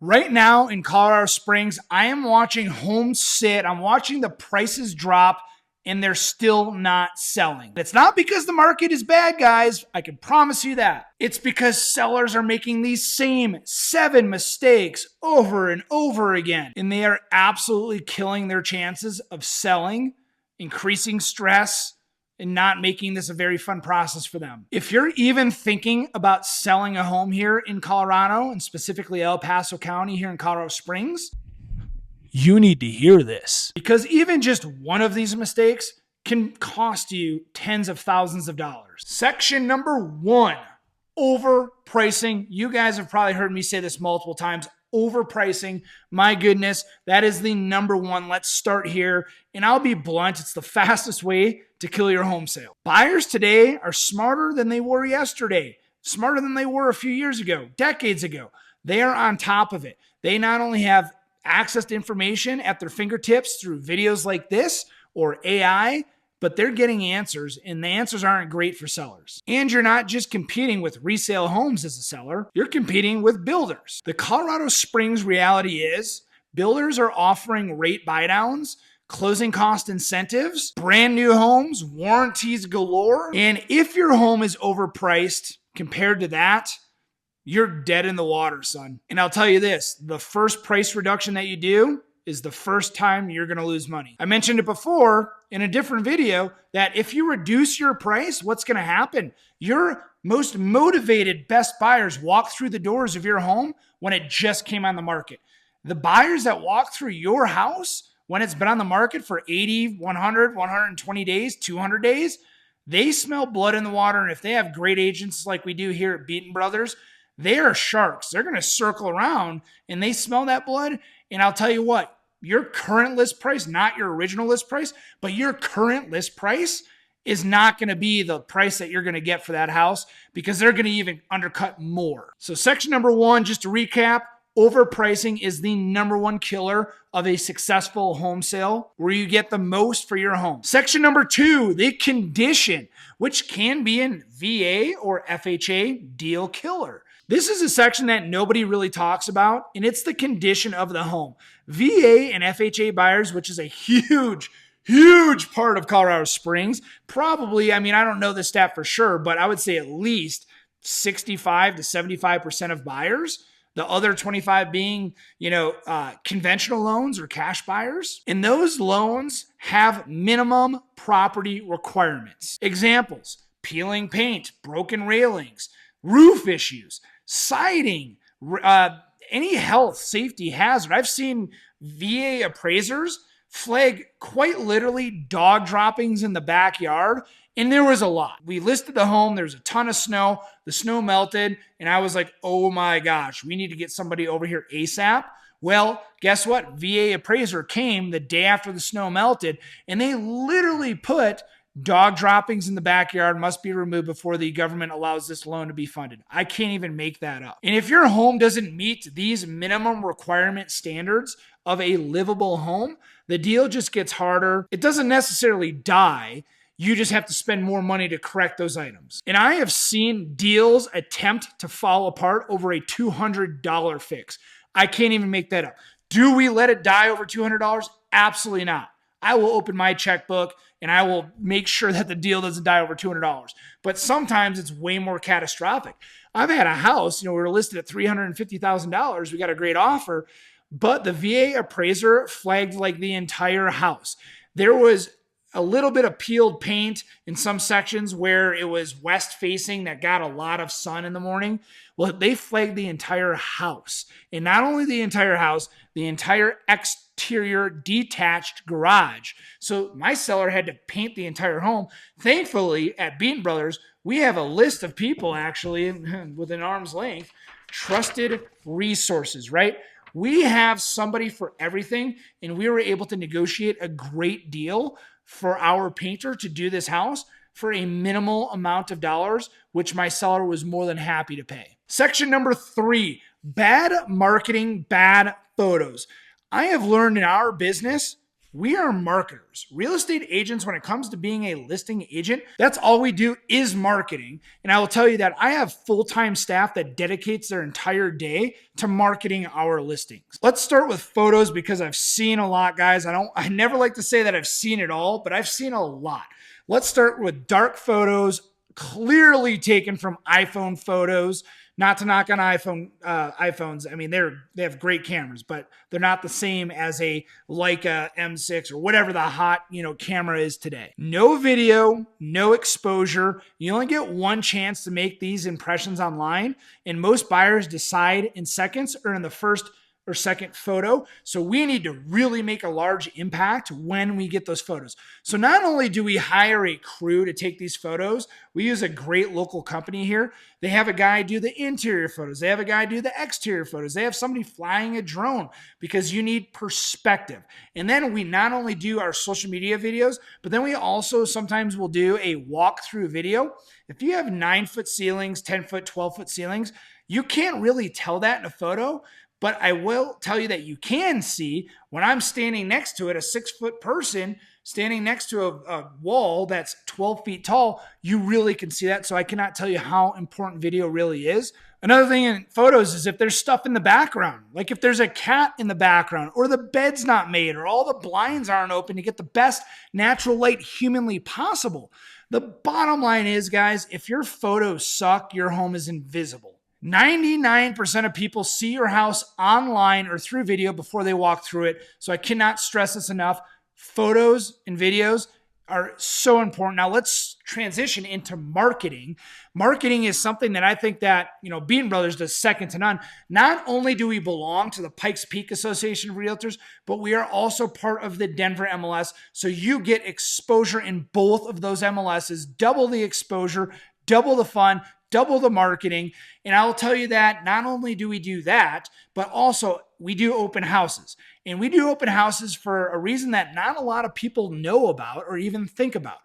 Right now in Colorado Springs, I am watching homes sit. I'm watching the prices drop and they're still not selling. It's not because the market is bad, guys. I can promise you that. It's because sellers are making these same 7 mistakes over and over again. And they are absolutely killing their chances of selling, increasing stress, and not making this a very fun process for them. If you're even thinking about selling a home here in Colorado, and specifically El Paso County here in Colorado Springs, you need to hear this. Because even just one of these mistakes can cost you tens of thousands of dollars. Section number 1, overpricing. You guys have probably heard me say this multiple times. Overpricing, my goodness, that is the number 1. Let's start here. And I'll be blunt, it's the fastest way to kill your home sale. Buyers today are smarter than they were yesterday, smarter than they were a few years ago, decades ago. They are on top of it. They not only have access to information at their fingertips through videos like this or AI, but they're getting answers, and the answers aren't great for sellers. And you're not just competing with resale homes as a seller, you're competing with builders. The Colorado Springs reality is builders are offering rate buydowns, closing cost incentives, brand new homes, warranties galore. And if your home is overpriced compared to that, you're dead in the water, son. And I'll tell you this, the first price reduction that you do is the first time you're going to lose money. I mentioned it before in a different video that if you reduce your price, what's going to happen? Your most motivated best buyers walk through the doors of your home when it just came on the market. The buyers that walk through your house when it's been on the market for 80, 100, 120 days, 200 days, they smell blood in the water. And if they have great agents like we do here at Beaton Brothers, they are sharks. They're going to circle around and they smell that blood. And I'll tell you what, your current list price, not your original list price, but your current list price is not going to be the price that you're going to get for that house because they're going to even undercut more. So section number 1, just to recap, overpricing is the number 1 killer of a successful home sale where you get the most for your home. Section number 2, the condition, which can be an VA or FHA deal killer. This is a section that nobody really talks about, and it's the condition of the home. VA and FHA buyers, which is a huge part of Colorado Springs, probably, I don't know the stat for sure, but I would say at least 65 to 75% of buyers, the other 25 being, conventional loans or cash buyers. And those loans have minimum property requirements. Examples, peeling paint, broken railings, roof issues, siding, any health, safety hazard. I've seen VA appraisers flag quite literally dog droppings in the backyard, and there was a lot. We listed the home, there's a ton of snow, the snow melted, and I was like, oh my gosh, we need to get somebody over here ASAP. Well, guess what? VA appraiser came the day after the snow melted, and they literally put dog droppings in the backyard must be removed before the government allows this loan to be funded. I can't even make that up. And if your home doesn't meet these minimum requirement standards of a livable home, the deal just gets harder. It doesn't necessarily die. You just have to spend more money to correct those items. And I have seen deals attempt to fall apart over a $200 fix. I can't even make that up. Do we let it die over $200? Absolutely not. I will open my checkbook and I will make sure that the deal doesn't die over $200. But sometimes it's way more catastrophic. I've had a house, we were listed at $350,000. We got a great offer, but the VA appraiser flagged like the entire house. There was a little bit of peeled paint in some sections where it was west facing that got a lot of sun in the morning. Well, they flagged the entire house. And not only the entire house, the entire exterior detached garage. So my seller had to paint the entire home. Thankfully, at Beaton Brothers, we have a list of people actually within arm's length, trusted resources, right? We have somebody for everything, and we were able to negotiate a great deal for our painter to do this house for a minimal amount of dollars, which my seller was more than happy to pay. Section number 3, bad marketing, bad photos. I have learned in our business We are marketers. Real estate agents, when it comes to being a listing agent, that's all we do is marketing. And I will tell you that I have full-time staff that dedicates their entire day to marketing our listings. Let's start with photos because I've seen a lot, guys. I never like to say that I've seen it all, but I've seen a lot. Let's start with dark photos, clearly taken from iPhone photos. Not to knock on iPhones. I mean, they have great cameras, but they're not the same as a Leica M6 or whatever the hot, camera is today. No video, no exposure. You only get one chance to make these impressions online, and most buyers decide in seconds or in the first or second photo. So we need to really make a large impact when we get those photos. So not only do we hire a crew to take these photos, we use a great local company here. They have a guy do the interior photos. They have a guy do the exterior photos. They have somebody flying a drone because you need perspective. And then we not only do our social media videos, but then we also sometimes will do a walkthrough video. If you have 9-foot ceilings, 10-foot, 12-foot ceilings, you can't really tell that in a photo. But I will tell you that you can see when I'm standing next to it, a 6-foot person standing next to a wall that's 12 feet tall, you really can see that. So I cannot tell you how important video really is. Another thing in photos is if there's stuff in the background, like if there's a cat in the background or the bed's not made or all the blinds aren't open to get the best natural light humanly possible. The bottom line is, guys, if your photos suck, your home is invisible. 99% of people see your house online or through video before they walk through it. So I cannot stress this enough. Photos and videos are so important. Now let's transition into marketing. Marketing is something that I think that, Beaton Brothers does second to none. Not only do we belong to the Pikes Peak Association of Realtors, but we are also part of the Denver MLS. So you get exposure in both of those MLSs, double the exposure, double the fun, double the marketing. And I will tell you that not only do we do that, but also we do open houses. And we do open houses for a reason that not a lot of people know about or even think about.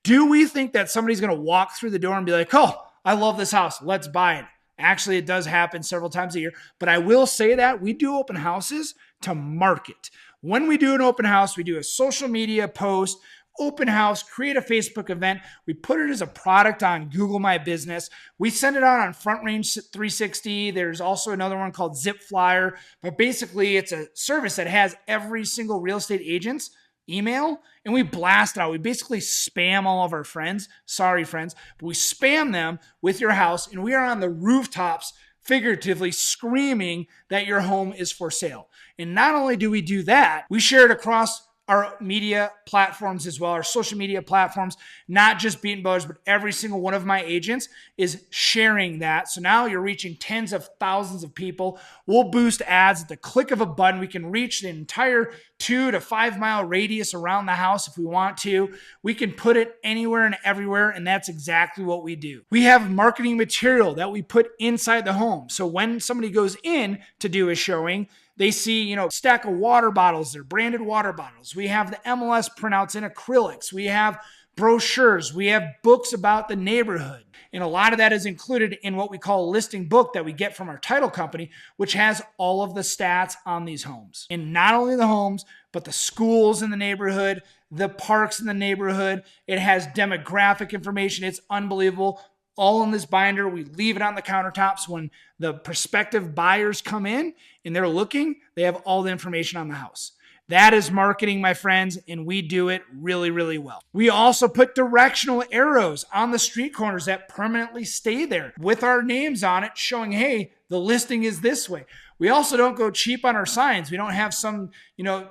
Do we think that somebody's going to walk through the door and be like, oh, I love this house, let's buy it? Actually, it does happen several times a year. But I will say that we do open houses to market. When we do an open house, we do a social media post, open house, create a Facebook event. We put it as a product on Google My Business. We send it out on Front Range 360. There's also another one called Zip Flyer. But basically, it's a service that has every single real estate agent's email, and we blast it out. We basically spam all of our friends. Sorry, friends, but we spam them with your house, and we are on the rooftops figuratively screaming that your home is for sale. And not only do we do that, we share it across our media platforms as well, our social media platforms, not just Beaton Brothers, but every single one of my agents is sharing that. So now you're reaching tens of thousands of people. We'll boost ads at the click of a button. We can reach the entire 2 to 5 mile radius around the house if we want to. We can put it anywhere and everywhere, and that's exactly what we do. We have marketing material that we put inside the home. So when somebody goes in to do a showing, they see, stack of water bottles. They're branded water bottles. We have the MLS printouts in acrylics. We have brochures. We have books about the neighborhood. And a lot of that is included in what we call a listing book that we get from our title company, which has all of the stats on these homes. And not only the homes, but the schools in the neighborhood, the parks in the neighborhood. It has demographic information. It's unbelievable. All in this binder. We leave it on the countertops. When the prospective buyers come in and they're looking, they have all the information on the house. That is marketing, my friends, and we do it really, really well. We also put directional arrows on the street corners that permanently stay there with our names on it, showing, hey, the listing is this way. We also don't go cheap on our signs. We don't have some,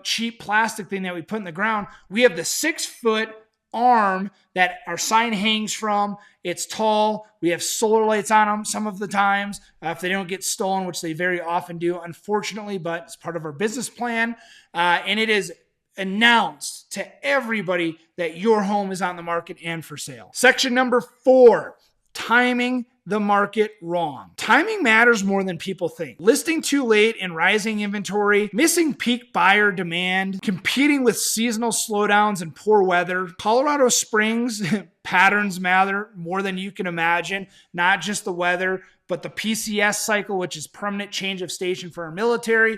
cheap plastic thing that we put in the ground. We have the 6-foot arm that our sign hangs from. It's tall. We have solar lights on them some of the times if they don't get stolen, which they very often do, unfortunately, but it's part of our business plan. And it is announced to everybody that your home is on the market and for sale. Section number 4, timing the market wrong. Timing matters more than people think. Listing too late in rising inventory, missing peak buyer demand, competing with seasonal slowdowns and poor weather. Colorado Springs patterns matter more than you can imagine, not just the weather, but the PCS cycle, which is permanent change of station for our military.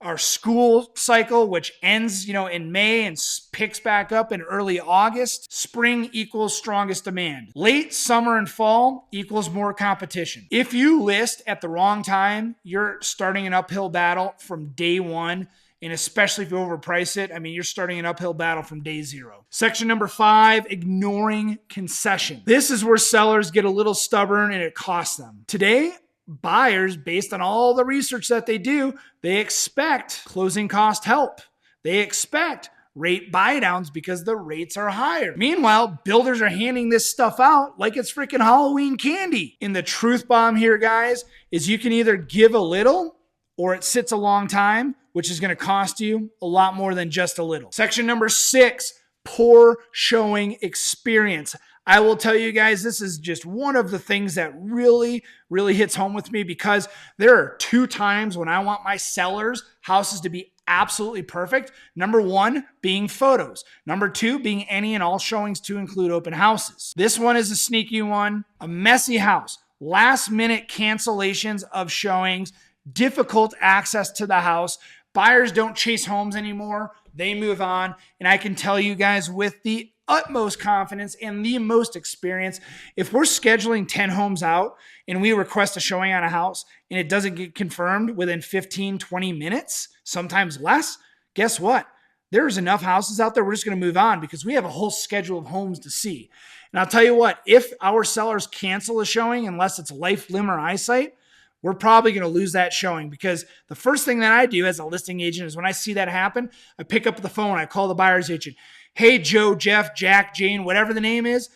our school cycle, which ends, in May and picks back up in early August. Spring equals strongest demand. Late summer and fall equals more competition. If you list at the wrong time, you're starting an uphill battle from day one. And especially if you overprice it, you're starting an uphill battle from day zero. Section number 5, ignoring concession. This is where sellers get a little stubborn and it costs them. Today, buyers, based on all the research that they do, they expect closing cost help. They expect rate buy downs because the rates are higher. Meanwhile, builders are handing this stuff out like it's freaking Halloween candy. And the truth bomb here, guys, is you can either give a little or it sits a long time, which is going to cost you a lot more than just a little. Section number 6, poor showing experience. I will tell you guys, this is just one of the things that really, really hits home with me, because there are 2 times when I want my sellers' houses to be absolutely perfect. Number 1 being photos. Number 2 being any and all showings to include open houses. This one is a sneaky one. A messy house. Last minute cancellations of showings. Difficult access to the house. Buyers don't chase homes anymore. They move on. And I can tell you guys with the utmost confidence and the most experience, if we're scheduling 10 homes out and we request a showing on a house and it doesn't get confirmed within 15, 20 minutes, sometimes less, guess what? There's enough houses out there. We're just going to move on because we have a whole schedule of homes to see. And I'll tell you what, if our sellers cancel a showing, unless it's life, limb, or eyesight, we're probably going to lose that showing, because the first thing that I do as a listing agent is when I see that happen, I pick up the phone, I call the buyer's agent. Hey, Joe, Jeff, Jack, Jane, whatever the name is,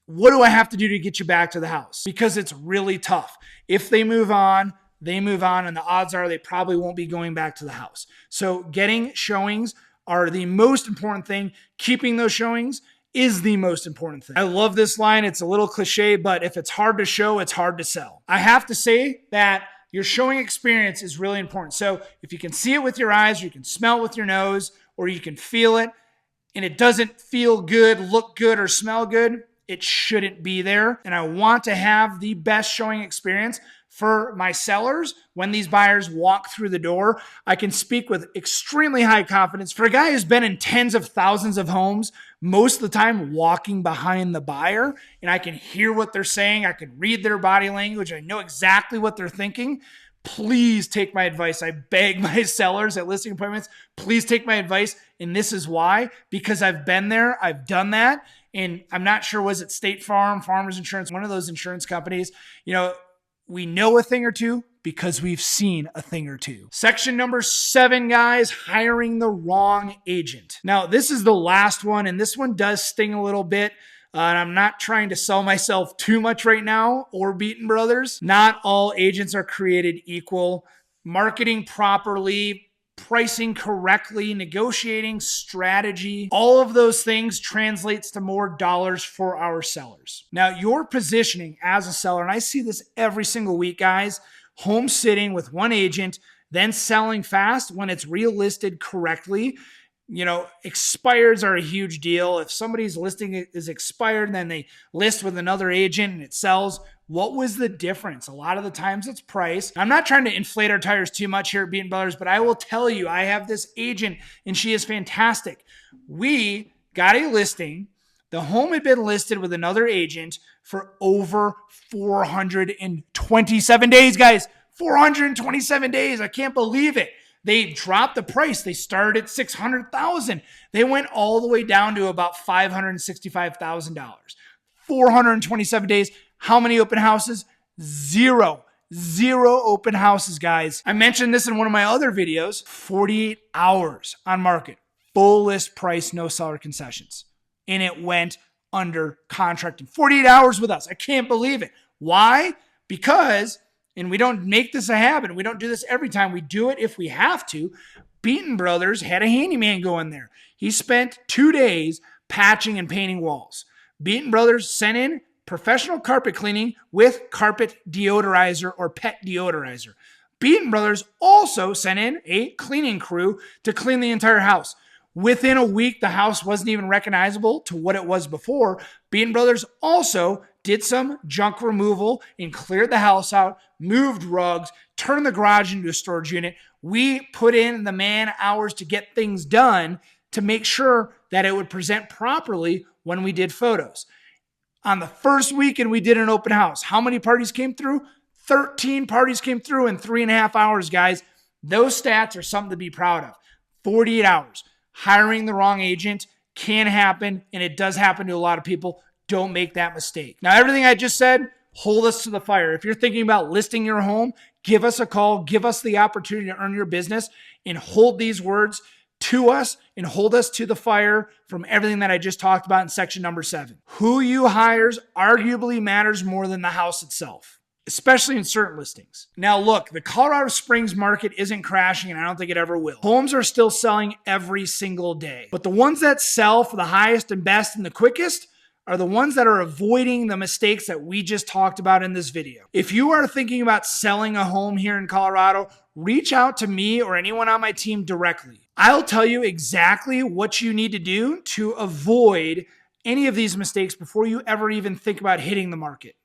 what do I have to do to get you back to the house? Because it's really tough. If they move on, and the odds are they probably won't be going back to the house. So getting showings are the most important thing. Keeping those showings is the most important thing. I love this line. It's a little cliche, but if it's hard to show, it's hard to sell. I have to say that your showing experience is really important. So if you can see it with your eyes, or you can smell it with your nose, or you can feel it, and it doesn't feel good, look good, or smell good, it shouldn't be there. And I want to have the best showing experience for my sellers. When these buyers walk through the door, I can speak with extremely high confidence. For a guy who's been in tens of thousands of homes, most of the time walking behind the buyer, and I can hear what they're saying, I can read their body language, I know exactly what they're thinking. Please take my advice. I beg my sellers at listing appointments, please take my advice. And this is why, because I've been there, I've done that. And I'm not sure, was it State Farm, Farmers Insurance, one of those insurance companies, we know a thing or two because we've seen a thing or two. Section number 7, guys, hiring the wrong agent. Now, this is the last one, and this one does sting a little bit. And I'm not trying to sell myself too much right now, or Beaton Brothers. Not all agents are created equal. Marketing properly, pricing correctly, negotiating strategy, all of those things translates to more dollars for our sellers. Now, your positioning as a seller, and I see this every single week, guys, home sitting with one agent, then selling fast when it's relisted correctly. Expires are a huge deal. If somebody's listing is expired and then they list with another agent and it sells, what was the difference? A lot of the times it's price. I'm not trying to inflate our tires too much here at Beaton Brothers, but I will tell you, I have this agent and she is fantastic. We got a listing. The home had been listed with another agent for over 427 days, guys. 427 days. I can't believe it. They dropped the price. They started at $600,000. They went all the way down to about $565,000. 427 days. How many open houses? Zero. Zero open houses, guys. I mentioned this in one of my other videos. 48 hours on market. Full list price, no seller concessions. And it went under contract in 48 hours with us. I can't believe it. Why? Because, and we don't make this a habit, we don't do this every time, we do it if we have to. Beaton Brothers had a handyman go in there. He spent 2 days patching and painting walls. Beaton Brothers sent in professional carpet cleaning with carpet deodorizer or pet deodorizer. Beaton Brothers also sent in a cleaning crew to clean the entire house. Within a week, the house wasn't even recognizable to what it was before. Beaton Brothers also did some junk removal and cleared the house out, moved rugs, turned the garage into a storage unit. We put in the man hours to get things done to make sure that it would present properly when we did photos. On the first weekend, we did an open house. How many parties came through? 13 parties came through in 3.5 hours, guys. Those stats are something to be proud of. 48 hours. Hiring the wrong agent can happen, and it does happen to a lot of people. Don't make that mistake. Now, everything I just said, hold us to the fire. If you're thinking about listing your home, give us a call. Give us the opportunity to earn your business and hold these words to us and hold us to the fire from everything that I just talked about in section number 7. Who you hires arguably matters more than the house itself, especially in certain listings. Now look, the Colorado Springs market isn't crashing, and I don't think it ever will. Homes are still selling every single day, but the ones that sell for the highest and best and the quickest are the ones that are avoiding the mistakes that we just talked about in this video. If you are thinking about selling a home here in Colorado, reach out to me or anyone on my team directly. I'll tell you exactly what you need to do to avoid any of these mistakes before you ever even think about hitting the market.